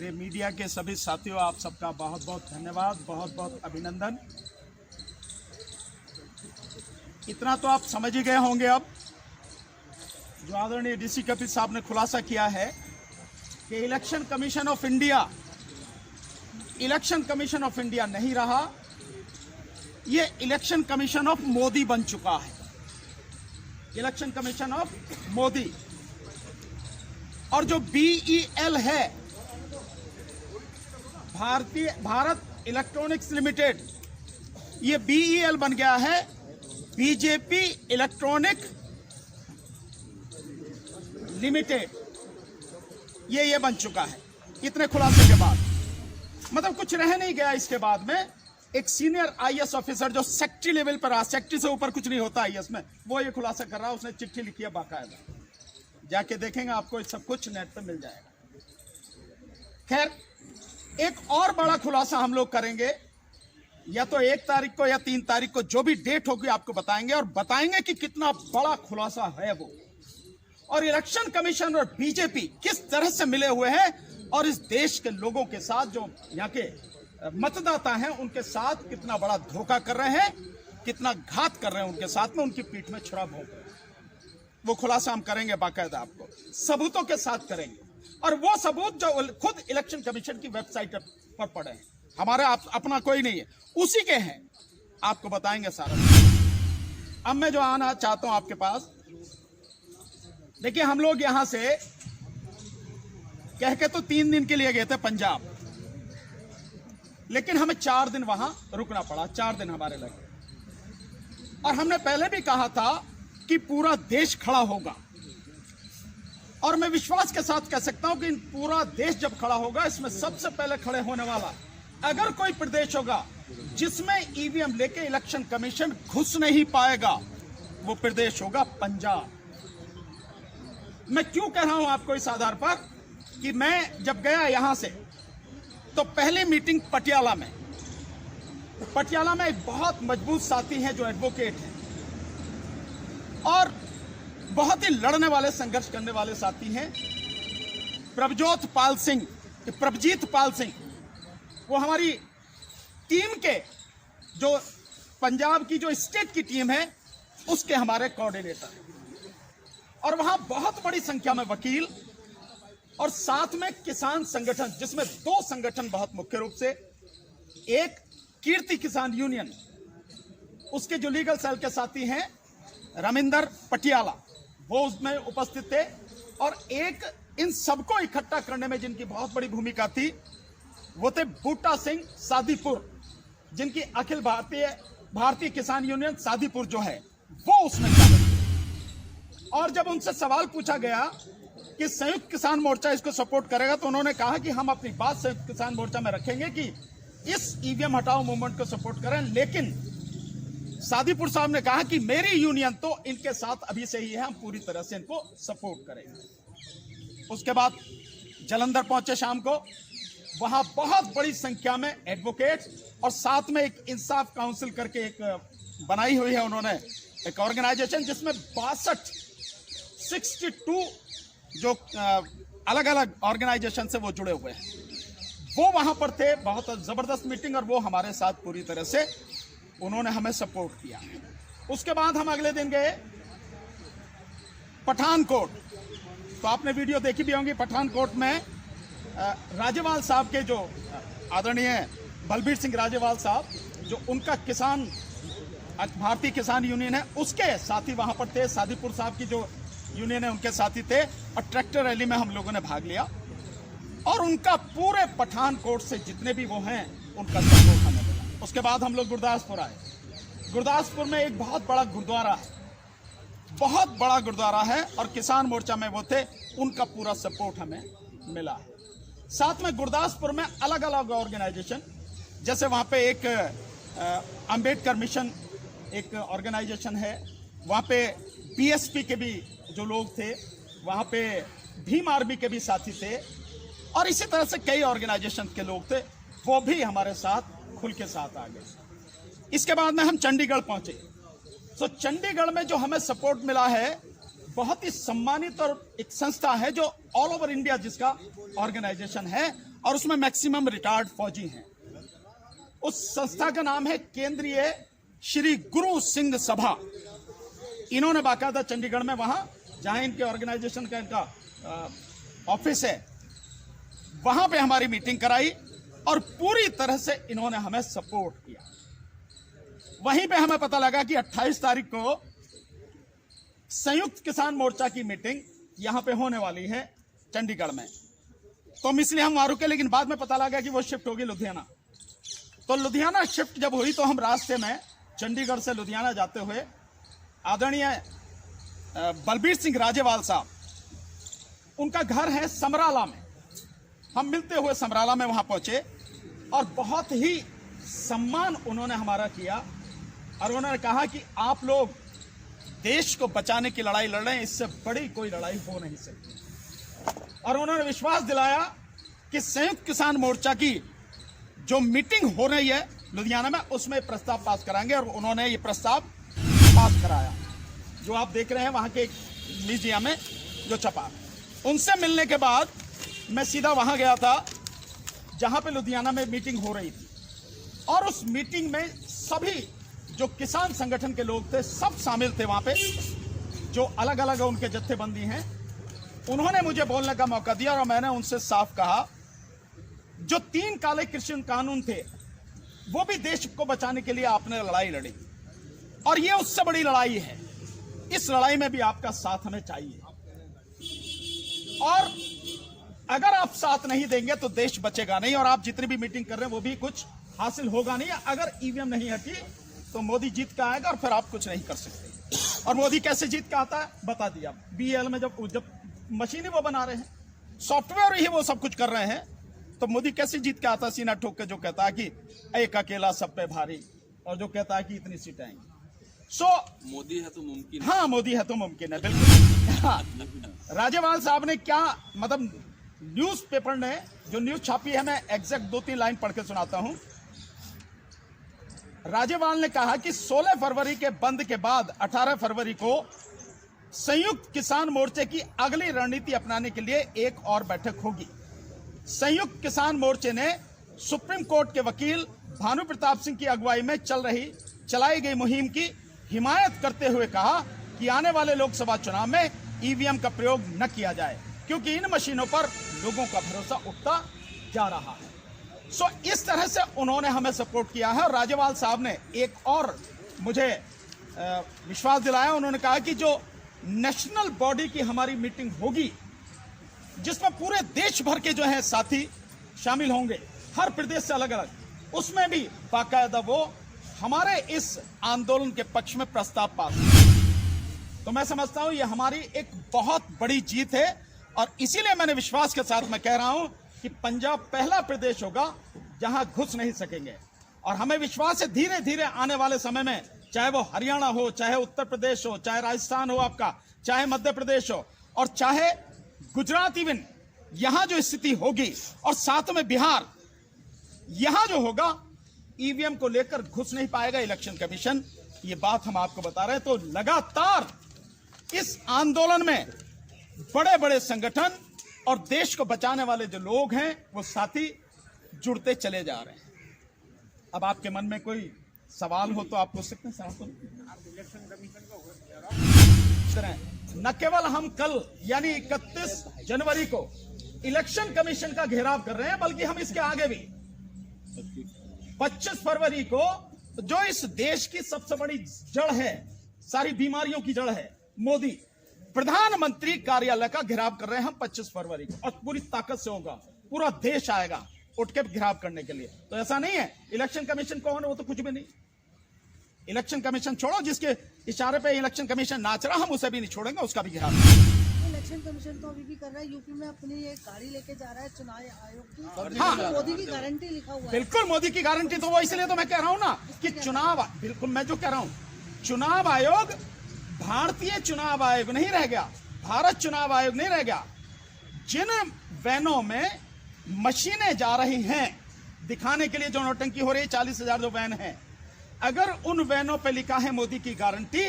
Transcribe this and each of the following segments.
मेरे मीडिया के सभी साथियों, आप सबका बहुत बहुत धन्यवाद, बहुत बहुत अभिनंदन। इतना तो आप समझ ही गए होंगे अब, जो आदरणीय डीसी कपिल साहब ने खुलासा किया है कि इलेक्शन कमीशन ऑफ इंडिया नहीं रहा, ये इलेक्शन कमीशन ऑफ मोदी बन चुका है। Election commission of Modi. और जो BEL है, भारत इलेक्ट्रॉनिक्स लिमिटेड, ये BEL बन गया है बीजेपी इलेक्ट्रॉनिक लिमिटेड। ये बन चुका है इतने खुलासे के बाद। मतलब कुछ रह नहीं गया इसके बाद में। एक सीनियर IAS ऑफिसर जो सेक्रेटरी लेवल पर आ, सेक्रेटरी से ऊपर कुछ नहीं होता IAS में, वो ये खुलासा कर रहा है। उसने चिट्ठी लिखी है बाकायदा, जाके देखेंगे आपको सब कुछ नेट पे मिल जाएगा। खैर, एक और बड़ा खुलासा हम लोग करेंगे, या तो 1 तारीख को या 3 तारीख को, जो भी डेट होगी आपको बताएंगे, और बताएंगे कि कितना बड़ा खुलासा है वो, और इलेक्शन कमीशन और बीजेपी किस तरह से मिले हुए हैं, और इस देश के लोगों के साथ, जो यहाँ के मतदाता हैं, उनके साथ कितना बड़ा धोखा कर रहे हैं, कितना घात कर रहे हैं उनके साथ में, उनकी पीठ में छुरा भोंक रहे हैं। वो खुलासा हम करेंगे बाकायदा, आपको सबूतों के साथ करेंगे। और वो सबूत जो खुद इलेक्शन कमीशन की वेबसाइट पर पड़े हैं, हमारा अपना कोई नहीं है, उसी के हैं, आपको बताएंगे सारा। अब मैं जो आना चाहता हूं आपके पास, देखिए, हम लोग यहां से कह के तो 3 दिन के लिए गए थे पंजाब, लेकिन हमें 4 दिन वहां रुकना पड़ा। 4 दिन हमारे लगे। और हमने पहले भी कहा था कि पूरा देश खड़ा होगा, और मैं विश्वास के साथ कह सकता हूं कि पूरा देश जब खड़ा होगा, इसमें सबसे पहले खड़े होने वाला अगर कोई प्रदेश होगा जिसमें EVM लेके इलेक्शन कमीशन घुस नहीं पाएगा, वो प्रदेश होगा पंजाब। मैं क्यों कह रहा हूं आपको इस आधार पर कि मैं जब गया यहां से, तो पहली मीटिंग पटियाला में एक बहुत मजबूत साथी हैं जो एडवोकेट हैं, और बहुत ही लड़ने वाले, संघर्ष करने वाले साथी हैं, प्रभजीत पाल सिंह। वो हमारी टीम के, जो पंजाब की जो स्टेट की टीम है, उसके हमारे कोऑर्डिनेटर हैं। और वहां बहुत बड़ी संख्या में वकील, और साथ में किसान संगठन, जिसमें 2 संगठन बहुत मुख्य रूप से, एक कीर्ति किसान यूनियन, उसके जो लीगल सेल के साथी हैं रमिंदर पटियाला, वो उसमें उपस्थित थे। और एक इन सबको इकट्ठा करने में जिनकी बहुत बड़ी भूमिका थी, वो थे बूटा सिंह सादीपुर, जिनकी अखिल भारतीय किसान यूनियन सादीपुर जो है, वो उसमें शामिल थे। और जब उनसे सवाल पूछा गया कि संयुक्त किसान मोर्चा इसको सपोर्ट करेगा, तो उन्होंने कहा कि हम अपनी बात संयुक्त किसान मोर्चा में रखेंगे कि इस EVM हटाओ मूवमेंट को सपोर्ट करें, लेकिन सादीपुर साहब ने कहा कि मेरी यूनियन तो इनके साथ अभी से ही है, हम पूरी तरह से इनको सपोर्ट करेंगे। उसके बाद जालंधर पहुंचे शाम को, वहां बहुत बड़ी संख्या में एडवोकेट, और साथ में एक इंसाफ काउंसिल करके एक बनाई हुई है उन्होंने, एक ऑर्गेनाइजेशन, जिसमें 62 जो अलग अलग ऑर्गेनाइजेशन से वो जुड़े हुए हैं, वो वहां पर थे। बहुत जबरदस्त मीटिंग, और वो हमारे साथ पूरी तरह से उन्होंने हमें सपोर्ट किया। उसके बाद हम अगले दिन गए पठानकोट। तो आपने वीडियो देखी भी होंगी। पठानकोट में राजेवाल साहब के, जो आदरणीय बलबीर सिंह राजेवाल साहब, जो उनका किसान भारतीय किसान यूनियन है, उसके साथी वहां पर थे। सादीपुर साहब की जो यूनियन है, उनके साथी थे, और ट्रैक्टर रैली में हम लोगों ने भाग लिया। और उनका पूरे पठानकोट से जितने भी वो हैं, उनका सपोर्ट हमें मिला। उसके बाद हम लोग गुरदासपुर आए। गुरदासपुर में एक बहुत बड़ा गुरुद्वारा है, बहुत बड़ा गुरुद्वारा है, और किसान मोर्चा में वो थे, उनका पूरा सपोर्ट हमें मिला है। साथ में गुरदासपुर में अलग अलग ऑर्गेनाइजेशन, जैसे वहाँ पे एक अंबेडकर मिशन एक ऑर्गेनाइजेशन है, वहाँ पे BSP के भी जो लोग थे, वहाँ पे भीम आर्मी के भी साथी थे, और इसी तरह से कई ऑर्गेनाइजेशन के लोग थे, वो भी हमारे साथ खुल के साथ आ गए। इसके बाद में हम चंडीगढ़ पहुंचे। तो चंडीगढ़ में जो हमें सपोर्ट मिला है, बहुत ही सम्मानित और एक संस्था है जो ऑल ओवर इंडिया जिसका ऑर्गेनाइजेशन है, और उसमें मैक्सिमम रिटायर्ड फौजी हैं। उस संस्था का नाम है केंद्रीय श्री गुरु सिंह सभा। इन्होंने बाकायदा चंडीगढ़ में वहां जहां इनके ऑर्गेनाइजेशन का इनका ऑफिस है वहां पे हमारी मीटिंग कराई और पूरी तरह से इन्होंने हमें सपोर्ट किया। वहीं पे हमें पता लगा कि 28 तारीख को संयुक्त किसान मोर्चा की मीटिंग यहां पे होने वाली है चंडीगढ़ में, तो हम इसलिए हम वहां रुके, लेकिन बाद में पता लगा कि वो शिफ्ट होगी लुधियाना। तो लुधियाना शिफ्ट जब हुई तो हम रास्ते में चंडीगढ़ से लुधियाना जाते हुए आदरणीय बलबीर सिंह राजेवाल साहब, उनका घर है समराला में, हम मिलते हुए समराला में वहां पहुंचे और बहुत ही सम्मान उन्होंने हमारा किया और उन्होंने कहा कि आप लोग देश को बचाने की लड़ाई लड़ रहे हैं, इससे बड़ी कोई लड़ाई हो नहीं सकती। और उन्होंने विश्वास दिलाया कि संयुक्त किसान मोर्चा की जो मीटिंग हो रही है लुधियाना में उसमें प्रस्ताव पास कराएंगे और उन्होंने ये प्रस्ताव पास कराया, जो आप देख रहे हैं वहां के एक म्यूजियम में जो छपा। उनसे मिलने के बाद मैं सीधा वहां गया था जहां पे लुधियाना में मीटिंग हो रही थी और उस मीटिंग में सभी जो किसान संगठन के लोग थे सब शामिल थे वहां पे, जो अलग अलग उनके जत्थेबंदी हैं। उन्होंने मुझे बोलने का मौका दिया और मैंने उनसे साफ कहा, जो 3 काले कृषि कानून थे वो भी देश को बचाने के लिए आपने लड़ाई लड़ी और ये उससे बड़ी लड़ाई है, इस लड़ाई में भी आपका साथ हमें चाहिए और अगर आप साथ नहीं देंगे तो देश बचेगा नहीं और आप जितनी भी मीटिंग कर रहे हैं वो भी कुछ हासिल होगा नहीं। अगर ईवीएम नहीं हटी तो मोदी जीत का आएगा और फिर आप कुछ नहीं कर सकते। और मोदी कैसे जीत का आता है बता दिया, बीएल में जब मशीनें वो बना रहे हैं, सॉफ्टवेयर ही वो सब कुछ कर रहे हैं, तो मोदी कैसे जीत के आता, सीना ठोक के जो कहता है कि एक अकेला सब पे भारी और जो कहता है कि इतनी सीटें आएंगी। मोदी है तो मुमकिन, हाँ मोदी है तो मुमकिन है, बिल्कुल। हाँ, राजेवाल साहब ने क्या मतलब न्यूज़पेपर ने जो न्यूज छापी है, मैं एग्जैक्ट 2-3 लाइन पढ़ के सुनाता हूं। राजेवाल ने कहा कि 16 फरवरी के बंद के बाद 18 फरवरी को संयुक्त किसान मोर्चे की अगली रणनीति अपनाने के लिए एक और बैठक होगी। संयुक्त किसान मोर्चे ने सुप्रीम कोर्ट के वकील भानु प्रताप सिंह की अगुवाई में चलाई गई मुहिम की हिमायत करते हुए कहा कि आने वाले लोकसभा चुनाव में ईवीएम का प्रयोग न किया जाए, क्योंकि इन मशीनों पर लोगों का भरोसा उठता जा रहा है। इस तरह से उन्होंने हमें सपोर्ट किया है। और राजेवाल साहब ने एक और मुझे विश्वास दिलाया, उन्होंने कहा कि जो नेशनल बॉडी की हमारी मीटिंग होगी जिसमें पूरे देश भर के जो है साथी शामिल होंगे, हर प्रदेश से अलग अलग, उसमें भी बाकायदा वो हमारे इस आंदोलन के पक्ष में प्रस्ताव पास। तो मैं समझता हूं ये हमारी एक बहुत बड़ी जीत है और इसीलिए मैंने विश्वास के साथ मैं कह रहा हूं कि पंजाब पहला प्रदेश होगा जहां घुस नहीं सकेंगे। और हमें विश्वास है धीरे धीरे आने वाले समय में, चाहे वो हरियाणा हो, चाहे उत्तर प्रदेश हो, चाहे राजस्थान हो आपका, चाहे मध्य प्रदेश हो और चाहे गुजरात, इवन यहां जो स्थिति होगी और साथ में बिहार, यहां जो होगा ईवीएम को लेकर घुस नहीं पाएगा इलेक्शन कमीशन। ये बात हम आपको बता रहे हैं। तो लगातार इस आंदोलन में बड़े बड़े संगठन और देश को बचाने वाले जो लोग हैं वो साथी जुड़ते चले जा रहे हैं। अब आपके मन में कोई सवाल हो तो आप पूछ सकते हैं। इलेक्शन कमीशन को न केवल हम कल यानी 31 जनवरी को इलेक्शन कमीशन का घेराव कर रहे हैं, बल्कि हम इसके आगे भी 25 फरवरी को जो इस देश की सबसे बड़ी जड़ है, सारी बीमारियों की जड़ है, मोदी प्रधानमंत्री कार्यालय का घेराव कर रहे हैं हम 25 फरवरी को। और पूरी ताकत से होगा, पूरा देश आएगा उठ के घेराव करने के लिए। तो ऐसा नहीं है इलेक्शन कमीशन कौन है, वो तो कुछ भी नहीं। इलेक्शन कमीशन छोड़ो, जिसके इशारे पे इलेक्शन कमीशन नाच रहा, हम उसे भी नहीं छोड़ेंगे, उसका भी घेराव। इलेक्शन कमीशन तो अभी भी कर रहा है, यूपी में अपनी एक गाड़ी लेके जा रहा है चुनाव आयोग की। हाँ, मोदी की गारंटी लिखा हुआ है। बिल्कुल मोदी की गारंटी, तो वो इसलिए तो मैं कह रहा हूं ना कि चुनाव, बिल्कुल मैं जो कह रहा हूं, चुनाव आयोग भारतीय चुनाव आयोग नहीं रह गया, भारत चुनाव आयोग नहीं रह गया। जिन वैनों में मशीनें जा रही हैं दिखाने के लिए, जो नौटंकी हो रही है, 40,000 जो वैन है, अगर उन वैनों पे लिखा है मोदी की गारंटी,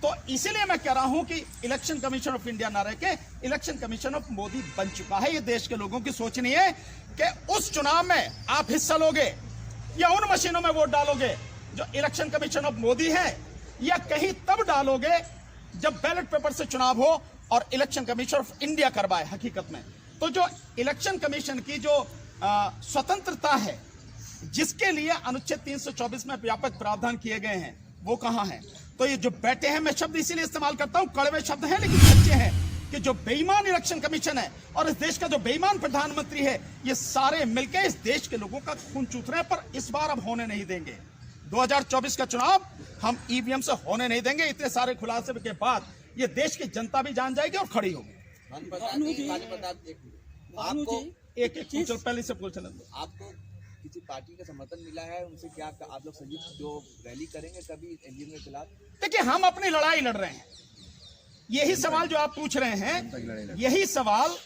तो इसीलिए मैं कह रहा हूं कि इलेक्शन कमीशन ऑफ इंडिया ना रह के इलेक्शन कमीशन ऑफ मोदी बन चुका है। ये देश के लोगों की सोच नहीं है कि उस चुनाव में आप हिस्सा लोगे या उन मशीनों में वोट डालोगे जो इलेक्शन कमीशन ऑफ मोदी है, या कहीं तब डालोगे जब बैलेट पेपर से चुनाव हो और इलेक्शन कमीशन ऑफ इंडिया करवाए। हकीकत में तो जो इलेक्शन कमीशन की जो स्वतंत्रता है, जिसके लिए अनुच्छेद 324 में व्यापक प्रावधान किए गए हैं, वो कहां है? तो ये जो बैठे हैं, मैं शब्द इसीलिए इस्तेमाल करता हूं, कड़वे शब्द हैं लेकिन सच्चे हैं, कि जो बेईमान इलेक्शन कमीशन है और इस देश का जो बेईमान प्रधानमंत्री है, ये सारे मिलकर इस देश के लोगों का खून चूस रहे हैं। पर इस बार अब होने नहीं देंगे। 2024 का चुनाव हम ईवीएम से होने नहीं देंगे। इतने सारे खुलासे के बाद ये देश की जनता भी जान जाएगी और खड़ी होगी। आपको एक चीज पहले से पूछ लें, आपको किसी पार्टी का समर्थन मिला है? उनसे क्या आप लोग संयुक्त जो रैली करेंगे कभी एनडीए के खिलाफ? देखिए, हम अपनी लड़ाई लड़ रहे हैं। यही सवाल जो आप पूछ रहे हैं, यही सवाल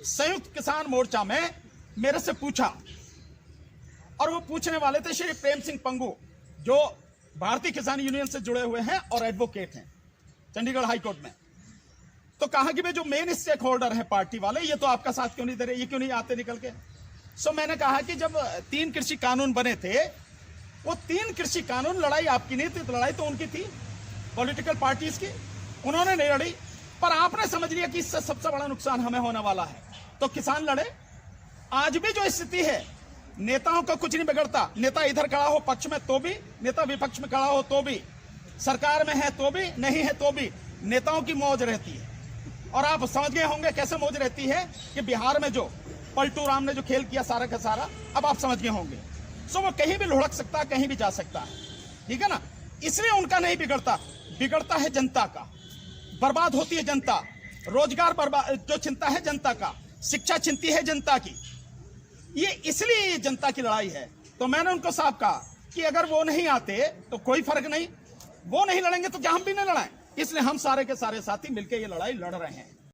संयुक्त किसान मोर्चा में मेरे से पूछा, और वो पूछने वाले थे श्री प्रेम सिंह पंगू, जो भारतीय किसान यूनियन से जुड़े हुए हैं और एडवोकेट हैं चंडीगढ़ हाईकोर्ट में। तो कहा कि भाई जो मेन स्टेक होल्डर है पार्टी वाले, ये तो आपका साथ क्यों नहीं दे रहे, ये क्यों नहीं आते निकल के? सो मैंने कहा कि जब 3 कृषि कानून बने थे, वो 3 कृषि कानून, लड़ाई आपकी नहीं थी, तो लड़ाई तो उनकी थी, पॉलिटिकल पार्टीज की। उन्होंने नहीं लड़ी, पर आपने समझ लिया कि इससे सबसे बड़ा नुकसान हमें होने वाला है, तो किसान लड़े। आज भी जो स्थिति है, नेताओं का कुछ नहीं बिगड़ता। नेता इधर खड़ा हो पक्ष में तो भी, नेता विपक्ष में खड़ा हो तो भी, सरकार में है तो भी, नहीं है तो भी, नेताओं की मौज रहती है। और आप समझ गए होंगे कैसे मौज रहती है कि बिहार में जो पलटू राम ने जो खेल किया सारा का सारा, अब आप समझ गए होंगे। सो वो कहीं भी लुढ़क सकता है, कहीं भी जा सकता है, ठीक है ना? इसलिए उनका नहीं बिगड़ता, बिगड़ता है जनता का। बर्बाद होती है जनता, रोजगार बर्बाद जो चिंता है जनता का, शिक्षा चिंती है जनता की। ये इसलिए ये जनता की लड़ाई है। तो मैंने उनको साफ कहा कि अगर वो नहीं आते तो कोई फर्क नहीं, वो नहीं लड़ेंगे तो क्या हम भी नहीं लड़ाएं? इसलिए हम सारे के सारे साथी मिलकर ये लड़ाई लड़ रहे हैं।